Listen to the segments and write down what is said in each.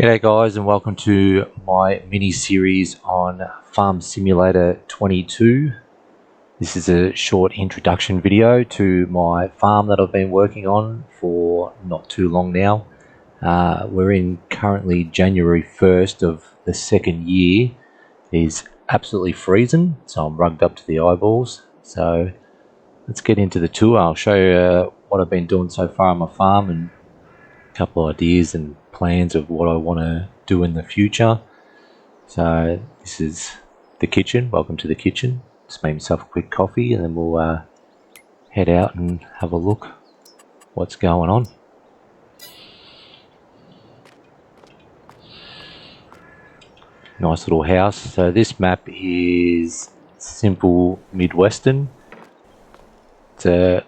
G'day guys, and welcome to my mini series on Farm Simulator 22. This is a short introduction video to my farm that I've been working on for not too long now. We're in currently January 1st of the second year. It is absolutely freezing, so I'm rugged up to the eyeballs. So let's get into the tour. I'll show you what I've been doing so far on my farm and a couple of ideas and plans of what I want to do in the future. So this is the kitchen. Welcome to the kitchen. Just made myself a quick coffee and then we'll head out and have a look what's going on. Nice little house. So this map is Simple Midwestern. It's a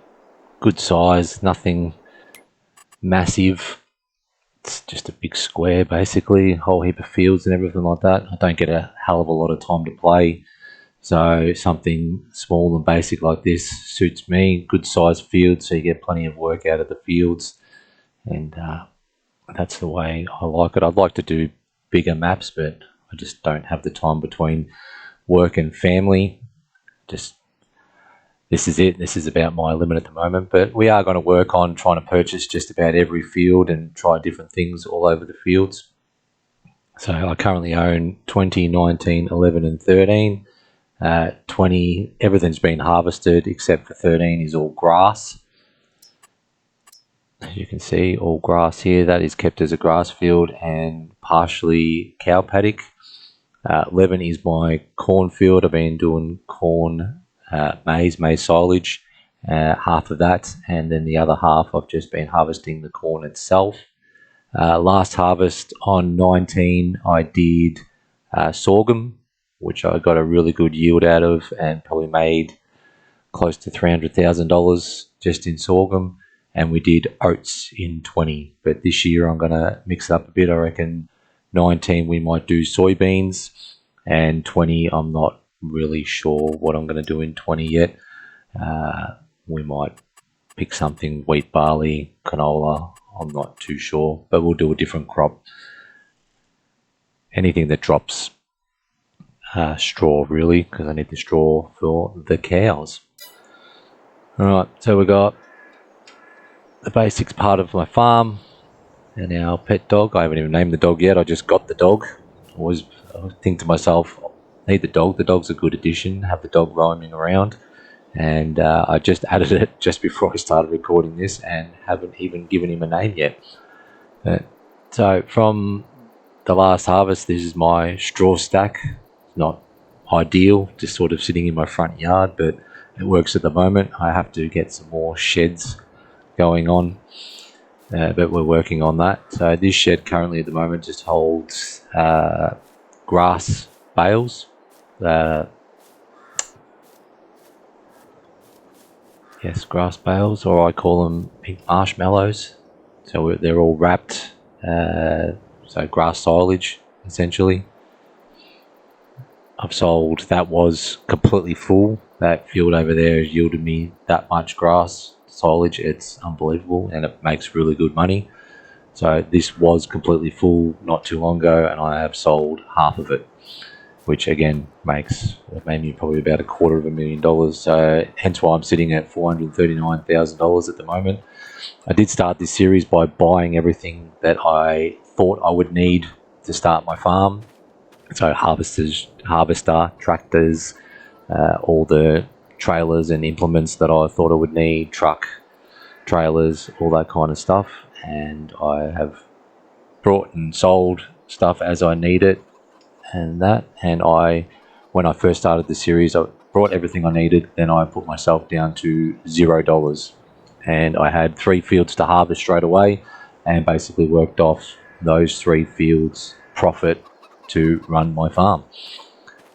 good size, nothing massive. It's just a big square basically, whole heap of fields and everything like that. I don't get a hell of a lot of time to play, so something small and basic like this suits me. Good sized field, so you get plenty of work out of the fields, and that's the way I like it. I'd like to do bigger maps, but I just don't have the time between work and family. This is it. This is about my limit at the moment, but we are going to work on trying to purchase just about every field and try different things all over the fields. So I currently own 20, 19, 11 and 13. 20, everything's been harvested except for 13 is all grass. As you can see, all grass here. That is kept as a grass field and partially cow paddock. 11 is my cornfield. I've been doing corn, maize silage, half of that, and then the other half I've just been harvesting the corn itself. Last harvest on 19 I did sorghum, which I got a really good yield out of and probably made close to $300,000 just in sorghum. And we did oats in 20, but this year I'm going to mix it up a bit. I reckon 19 we might do soybeans, and 20 I'm not really sure what I'm going to do in 20 yet. We might pick something, wheat, barley, canola, I'm not too sure, but we'll do a different crop. Anything that drops straw really, because I need the straw for the cows. Alright, so we got the basics part of my farm and our pet dog. I haven't even named the dog yet, I just got the dog. I think to myself, need the dog. The dog's a good addition. Have the dog roaming around, and I just added it just before I started recording this, and haven't even given him a name yet. So from the last harvest, this is my straw stack. Not ideal, just sort of sitting in my front yard, but it works at the moment. I have to get some more sheds going on, but we're working on that. So this shed currently at the moment just holds grass bales. Yes, grass bales, or I call them pink marshmallows. So they're all wrapped, so grass silage essentially. I've sold, that was completely full. That field over there has yielded me that much grass silage. It's unbelievable, and it makes really good money. So this was completely full not too long ago, and I have sold half of it, which again made me probably about $250,000. So hence why I'm sitting at $439,000 at the moment. I did start this series by buying everything that I thought I would need to start my farm. So harvester, tractors, all the trailers and implements that I thought I would need, truck, trailers, all that kind of stuff. And I have brought and sold stuff as I need it. And when I first started the series, I brought everything I needed, then I put myself down to $0, and I had 3 fields to harvest straight away, and basically worked off those 3 fields profit to run my farm.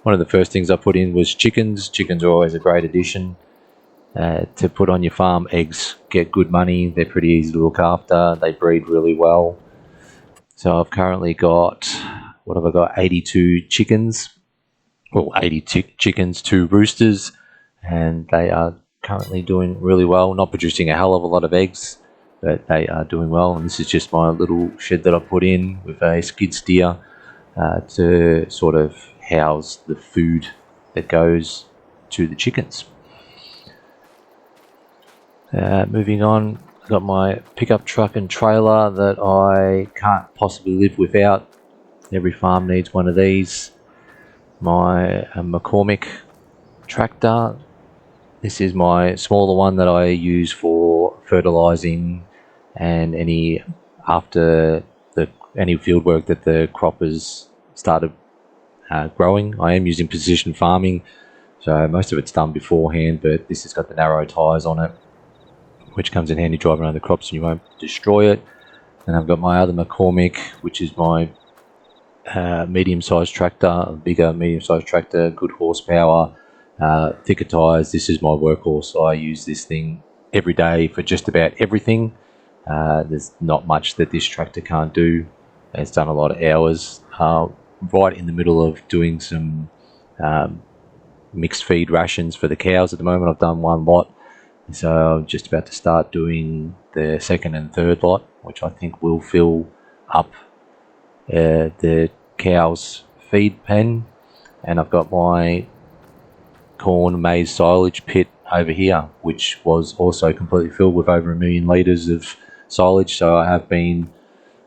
One of the first things I put in was chickens. Chickens are always a great addition to put on your farm. Eggs get good money, they're pretty easy to look after, they breed really well. So I've currently got, what have I got, 82 chickens, well 80 chickens, 2 roosters, and they are currently doing really well, not producing a hell of a lot of eggs, but they are doing well. And this is just my little shed that I put in with a skid steer to sort of house the food that goes to the chickens. Moving on, I've got my pickup truck and trailer that I can't possibly live without. Every farm needs one of these. My McCormick tractor. This is my smaller one that I use for fertilizing and any field work that the crop has started growing. I am using precision farming, so most of it's done beforehand, but this has got the narrow tires on it, which comes in handy driving around the crops and you won't destroy it. And I've got my other McCormick, which is my medium-sized tractor, bigger medium-sized tractor, good horsepower, thicker tires. This is my workhorse. I use this thing every day for just about everything. There's not much that this tractor can't do. It's done a lot of hours. Right in the middle of doing some mixed feed rations for the cows at the moment. I've done one lot, so I'm just about to start doing the second and third lot, which I think will fill up the cows' feed pen. And I've got my corn maize silage pit over here, which was also completely filled with over 1 million litres of silage. So I have been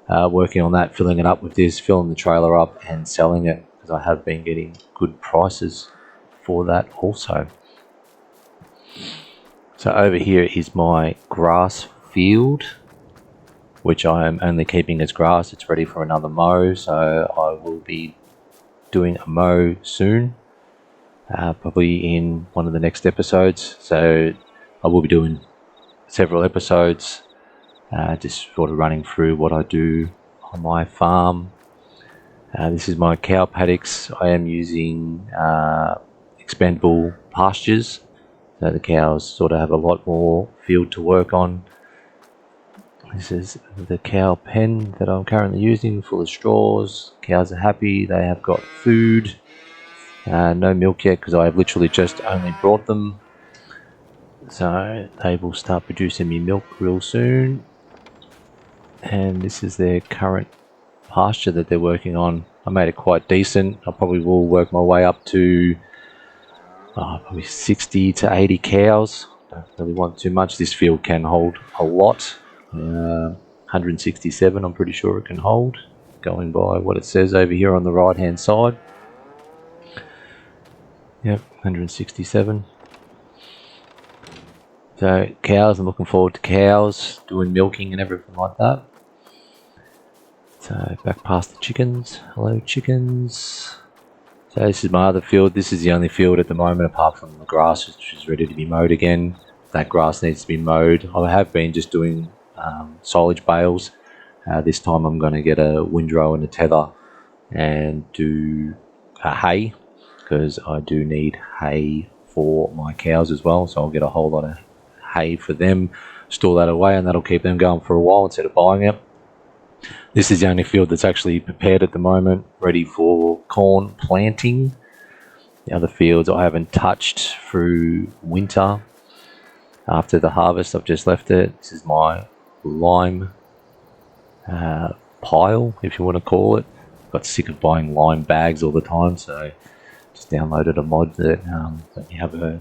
working on that, filling it up with this, filling the trailer up and selling it, because I have been getting good prices for that also. So over here is my grass field, which I am only keeping as grass. It's ready for another mow, so I will be doing a mow soon, probably in one of the next episodes. So I will be doing several episodes, just sort of running through what I do on my farm. This is my cow paddocks. I am using expandable pastures, so the cows sort of have a lot more field to work on. This is the cow pen that I'm currently using, full of straws. Cows are happy, they have got food. No milk yet, because I have literally just only brought them. So they will start producing me milk real soon. And this is their current pasture that they're working on. I made it quite decent. I probably will work my way up to probably 60 to 80 cows. Don't really want too much. This field can hold a lot. 167 I'm pretty sure it can hold, going by what it says over here on the right hand side. Yep, 167. So cows, I'm looking forward to cows, doing milking and everything like that. So back past the chickens. Hello chickens. So this is my other field. This is the only field at the moment apart from the grass, which is ready to be mowed again. That grass needs to be mowed. I have been just doing silage bales. This time I'm going to get a windrow and a tether and do hay, because I do need hay for my cows as well. So I'll get a whole lot of hay for them, store that away, and that'll keep them going for a while instead of buying it. This is the only field that's actually prepared at the moment, ready for corn planting. The other fields I haven't touched through winter. After the harvest, I've just left it. This is my lime pile, if you want to call it. Got sick of buying lime bags all the time, so just downloaded a mod that let me have a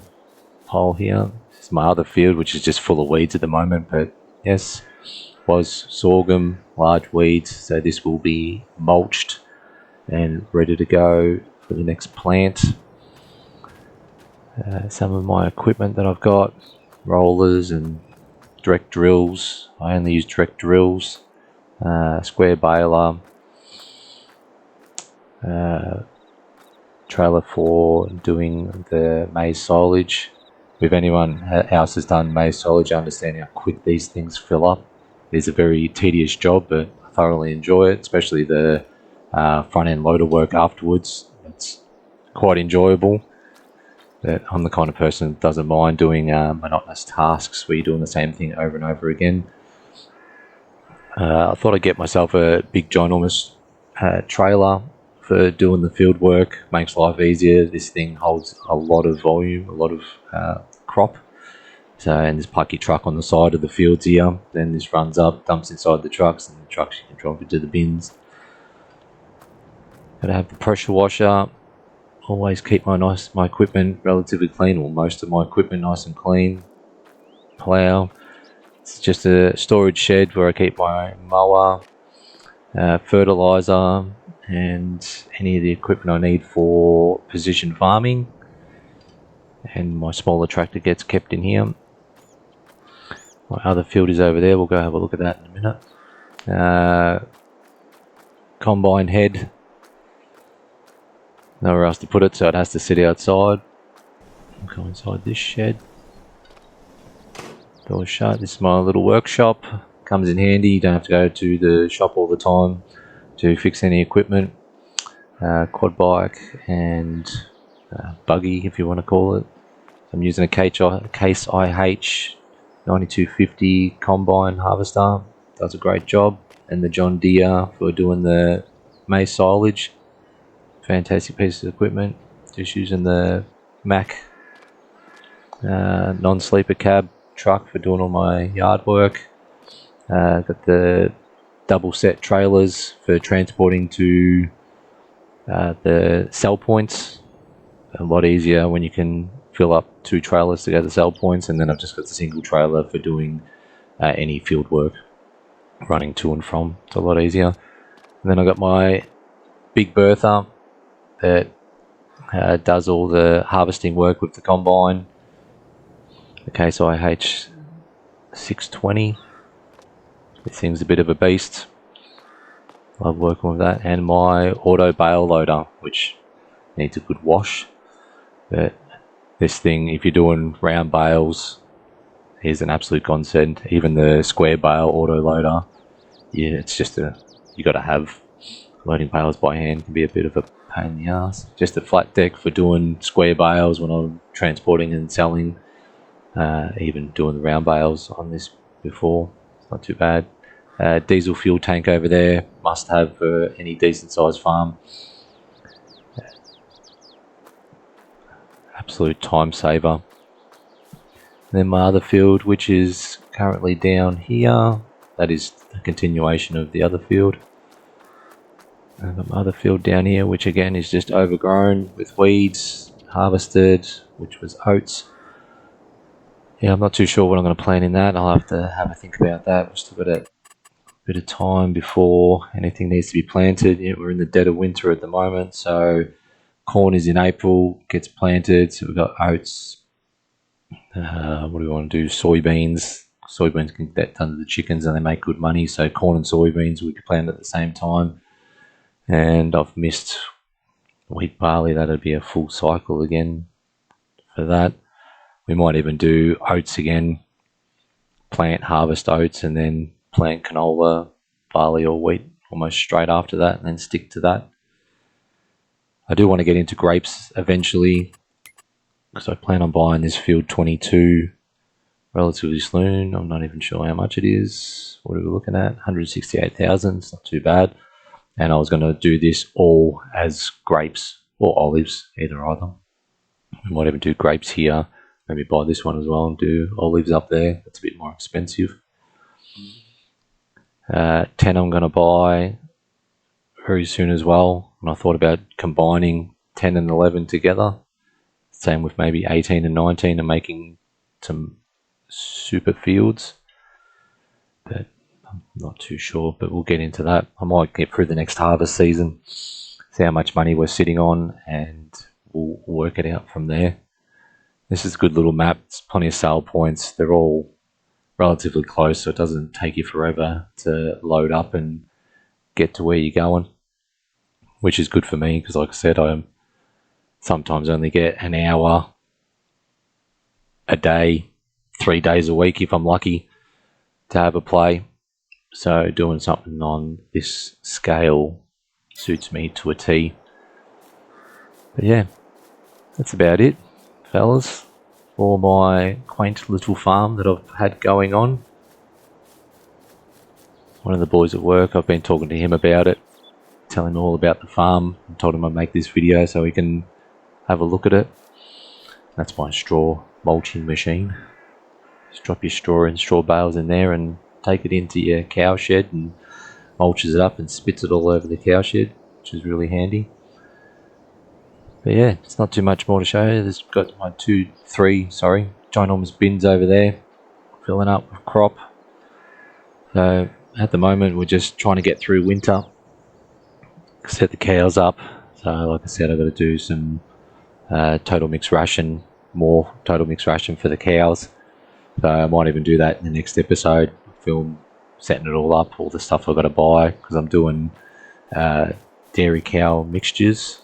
pile here. This is my other field, which is just full of weeds at the moment, but yes, was sorghum, large weeds, so this will be mulched and ready to go for the next plant. Some of my equipment that I've got, rollers and direct drills. I only use direct drills, square baler, trailer for doing the maize silage. If anyone else has done maize silage, I understand how quick these things fill up. It is a very tedious job, but I thoroughly enjoy it, especially the front end loader work afterwards. It's quite enjoyable. But I'm the kind of person that doesn't mind doing monotonous tasks where you're doing the same thing over and over again. I thought I'd get myself a big ginormous trailer for doing the field work. Makes life easier. This thing holds a lot of volume, a lot of crop. So, and this plucky truck on the side of the fields here. Then this runs up, dumps inside the trucks, and the trucks you can drop into the bins. Gotta have the pressure washer. Always keep my equipment relatively clean, or most of my equipment nice and clean. Plow. It's just a storage shed where I keep my mower, fertilizer, and any of the equipment I need for precision farming. And my smaller tractor gets kept in here. My other field is over there. We'll go have a look at that in a minute. Combine head. Nowhere else to put it, so it has to sit outside. I'll go inside this shed. Door shut. This is my little workshop. Comes in handy. You don't have to go to the shop all the time to fix any equipment. Quad bike and buggy, if you want to call it. I'm using a Case IH 9250 combine harvester. Does a great job. And the John Deere for doing the maize silage. Fantastic piece of equipment. Just using the Mack non-sleeper cab truck for doing all my yard work. Got the double set trailers for transporting to the sell points. A lot easier when you can fill up 2 trailers to go to sell points, and then I've just got the single trailer for doing any field work, running to and from. It's a lot easier. And then I've got my big Bertha that does all the harvesting work with the combine. The Case IH 620. This thing's a bit of a beast. Love working with that. And my auto bale loader, which needs a good wash. But this thing, if you're doing round bales, is an absolute godsend. Even the square bale auto loader, yeah, it's just you got to have. Loading bales by hand can be a bit of a pain in the ass. Just a flat deck for doing square bales when I'm transporting and selling. Even doing the round bales on this before. It's not too bad. Diesel fuel tank over there, must have for any decent sized farm. Absolute time saver. Then my other field, which is currently down here, that is a continuation of the other field. I've got my other field down here, which again is just overgrown with weeds, harvested, which was oats. Yeah, I'm not too sure what I'm going to plant in that. I'll have to have a think about that. We've still got a bit of time before anything needs to be planted. Yeah, we're in the dead of winter at the moment, so corn is in April, gets planted. So we've got oats. What do we want to do? Soybeans. Soybeans can get done to the chickens and they make good money. So corn and soybeans would be planted at the same time. And I've missed wheat, barley. That'd be a full cycle again for that. We might even do oats again. Plant, harvest oats, and then plant canola, barley or wheat almost straight after that, and then stick to that. I do want to get into grapes eventually, because I plan on buying this field 22 relatively soon. I'm not even sure how much it is. What are we looking at? 168,000. It's not too bad. And I was going to do this all as grapes or olives, either either. We might even do grapes here. Maybe buy this one as well and do olives up there. That's a bit more expensive. 10 I'm going to buy very soon as well. And I thought about combining 10 and 11 together. Same with maybe 18 and 19 and making some super fields. But I'm not too sure, but we'll get into that. I might get through the next harvest season, see how much money we're sitting on, and we'll work it out from there. This is a good little map. It's plenty of sale points. They're all relatively close, so it doesn't take you forever to load up and get to where you're going, which is good for me because, like I said, I sometimes only get an hour a day, 3 days a week if I'm lucky to have a play. So doing something on this scale suits me to a T. But yeah, that's about it, fellas, for my quaint little farm that I've had going on. One of the boys at work, I've been talking to him about it, telling him all about the farm. I told him I'd make this video so he can have a look at it. That's my straw mulching machine. Just drop your straw and straw bales in there and take it into your cow shed and mulches it up and spits it all over the cow shed, which is really handy. But yeah, it's not too much more to show you. There's got my three ginormous bins over there filling up with crop. So at the moment we're just trying to get through winter, set the cows up. So like I said, I've got to do some total mixed ration for the cows. So I might even do that in the next episode, film setting it all up, all the stuff I've got to buy, because I'm doing dairy cow mixtures,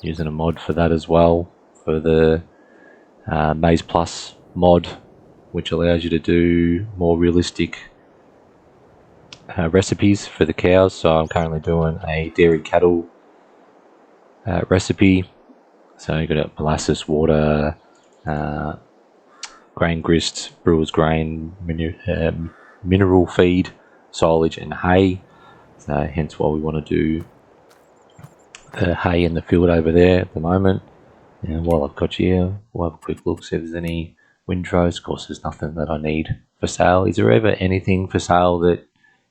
using a mod for that as well, for the Maize Plus mod, which allows you to do more realistic recipes for the cows. So I'm currently doing a dairy cattle recipe. So you've got molasses, water, grain grist, brewer's grain, mineral feed, silage and hay. So hence why we want to do the hay in the field over there at the moment. And while I've got you here, we'll have a quick look, see if there's any windrows. Of course, there's nothing that I need for sale. Is there ever anything for sale that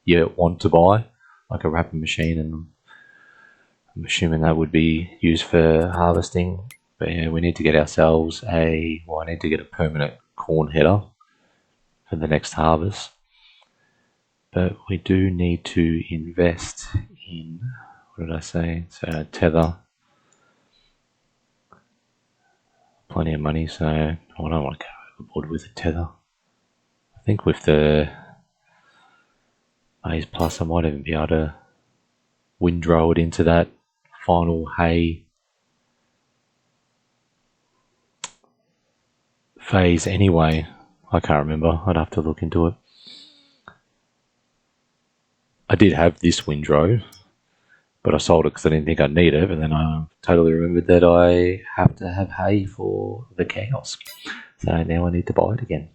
you want to buy, like a wrapping machine? And I'm assuming that would be used for harvesting. But yeah, we need to get ourselves I need to get a permanent corn header for the next harvest. But we do need to invest in, what did I say? So tether. Plenty of money, so I don't want to go overboard with the tether. I think with the Maize Plus, I might even be able to windrow it into that final hay phase anyway. I can't remember. I'd have to look into it. I did have this windrow, but I sold it because I didn't think I'd need it. But then I totally remembered that I have to have hay for the cows. So now I need to buy it again,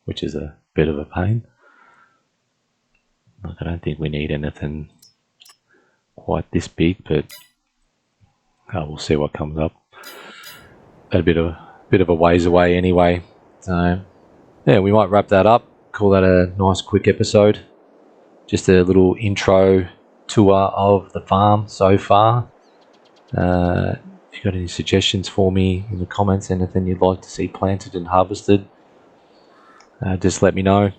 which is a bit of a pain. Like, I don't think we need anything quite this big, but we'll see what comes up. A bit of a ways away anyway. So yeah, we might wrap that up. Call that a nice quick episode. Just a little intro tour of the farm so far. If you've got any suggestions for me in the comments, anything you'd like to see planted and harvested, just let me know.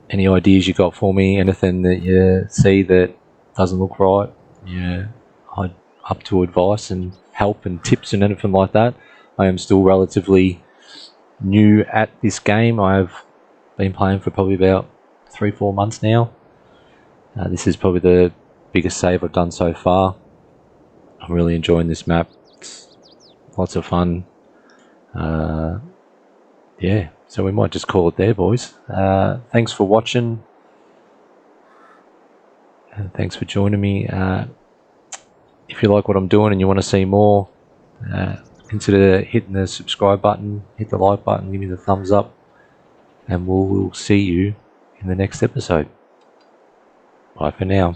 Any ideas you got for me, anything that you see that doesn't look right, I'm up to advice and help and tips and anything like that. I am still relatively new at this game. I've been playing for probably about 3-4 months now. This is probably the biggest save I've done so far. I'm really enjoying this map. It's lots of fun. Yeah, so we might just call it there, boys. Thanks for watching. And thanks for joining me. If you like what I'm doing and you want to see more, consider hitting the subscribe button, hit the like button, give me the thumbs up, and we'll see you in the next episode. Bye for now.